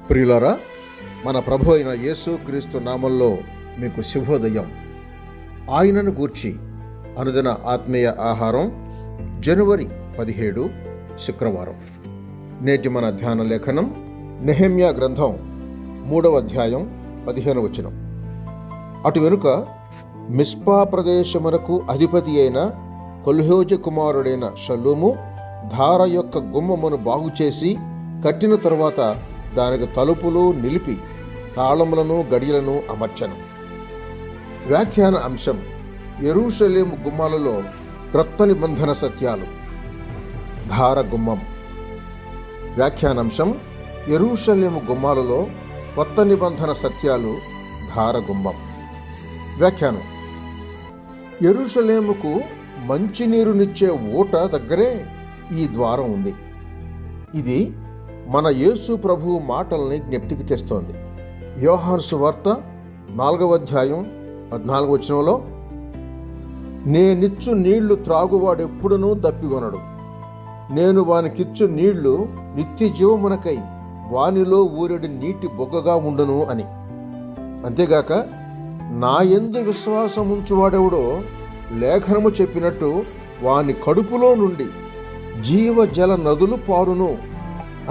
ప్రియులారా, మన ప్రభు అయిన యేసు క్రీస్తు నామంలో మీకు శుభోదయం. ఆయనను గూర్చి అనుదిన ఆత్మీయ ఆహారం, జనవరి 17 శుక్రవారం. నేటి మన ధ్యాన లేఖనం నెహెమ్యా గ్రంథం 3వ అధ్యాయం 15వ వచనం. అటు వెనుక మిస్పా ప్రదేశమునకు అధిపతి అయిన కొల్హోజ కుమారుడైన షల్లూము ధార యొక్క గుమ్మమును బాగుచేసి కట్టిన తరువాత దానికి తలుపులు నిలిపి తాళములను గడియలను అమర్చెను. వ్యాఖ్యాన అంశం: యెరూషలేము గుమ్మాలలో క్రొత్త నిబంధన సత్యాలు. ధార గుమ్మం. వ్యాఖ్యానాంశం: యెరూషలేము గుమ్మాలలో కొత్త నిబంధన సత్యాలు. ధార గుమ్మం. వ్యాఖ్యానం: యెరూషలేముకు మంచినీరునిచ్చే ఊట దగ్గరే ఈ ద్వారం ఉంది. ఇది మన యేసు ప్రభువు మాటల్ని జ్ఞప్తికి తెస్తోంది. యోహాను సువార్త 4వ అధ్యాయం 14వ వచనంలో, నేనిచ్చు నీళ్లు త్రాగువాడెప్పుడునూ దప్పికొనడు, నేను వానికిచ్చు నీళ్లు నిత్య జీవమునకై వానిలో ఊరెడి నీటి బొగ్గగా ఉండును అని. అంతేగాక నా యందు విశ్వాసముంచువాడెవడో లేఖనము చెప్పినట్టు వాని కడుపులో నుండి జీవజల నదులు పారును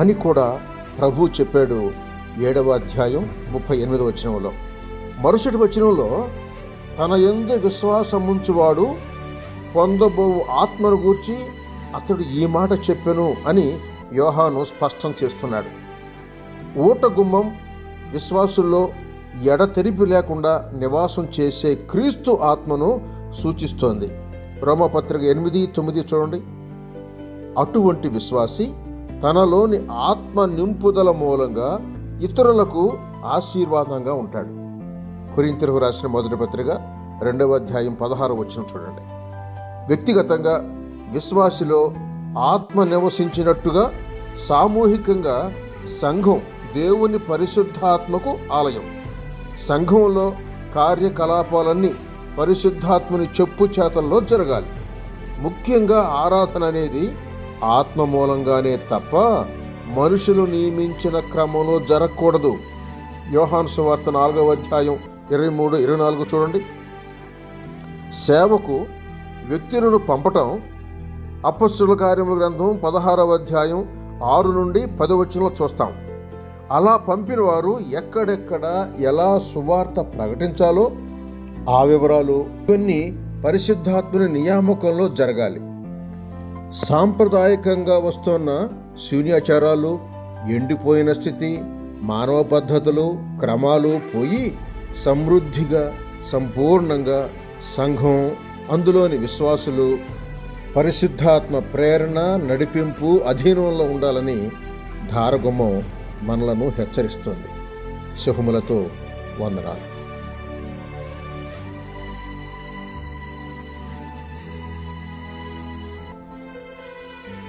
అని కూడా ప్రభు చెప్పాడు. 7వ అధ్యాయం 38వ వచనంలో. మరుసటి వచనంలో, తన యందు విశ్వాసముంచువాడు పొందబోవు ఆత్మను గూర్చి అతడు ఈ మాట చెప్పెను అని యోహాను స్పష్టం చేస్తున్నాడు. ఊట గుమ్మం విశ్వాసుల్లో ఎడతెరిపి లేకుండా నివాసం చేసే క్రీస్తు ఆత్మను సూచిస్తోంది. రోమపత్రిక 8:9 చూడండి. అటువంటి విశ్వాసి తనలోని ఆత్మ నింపుదల మూలంగా ఇతరులకు ఆశీర్వాదంగా ఉంటాడు. కొరింథీయులకు రాసిన మొదటి పత్రిక 2వ అధ్యాయం 16వ వచనం చూడండి. వ్యక్తిగతంగా విశ్వాసిలో ఆత్మ నివసించినట్టుగా సామూహికంగా సంఘం దేవుని పరిశుద్ధాత్మకు ఆలయం. సంఘంలో కార్యకలాపాలన్నీ పరిశుద్ధాత్మని చెప్పు చేతల్లో జరగాలి. ముఖ్యంగా ఆరాధన అనేది ఆత్మ మూలంగానే తప్ప మనుషులు నియమించిన క్రమంలో జరగకూడదు. యోహాను సువార్త 4వ అధ్యాయం 23-24 చూడండి. సేవకు వ్యక్తులను పంపటం అపొస్తలుల కార్యముల గ్రంథం 16వ అధ్యాయం 6-10 వచనంలో చూస్తాం. అలా పంపిన వారు ఎక్కడెక్కడ ఎలా సువార్త ప్రకటించాలో ఆ వివరాలు ఇవన్నీ పరిశుద్ధాత్మని నియామకంలో జరగాలి. సాంప్రదాయకంగా వస్తున్న శూన్యాచారాలు, ఎండిపోయిన స్థితి, మానవ పద్ధతులు, క్రమాలు పోయి సమృద్ధిగా సంపూర్ణంగా సంఘం, అందులోని విశ్వాసులు పరిశుద్ధాత్మ ప్రేరణ, నడిపింపు అధీనంలో ఉండాలని ధారగుమ్మం మనలను హెచ్చరిస్తోంది. శుభములతో వందనాలు.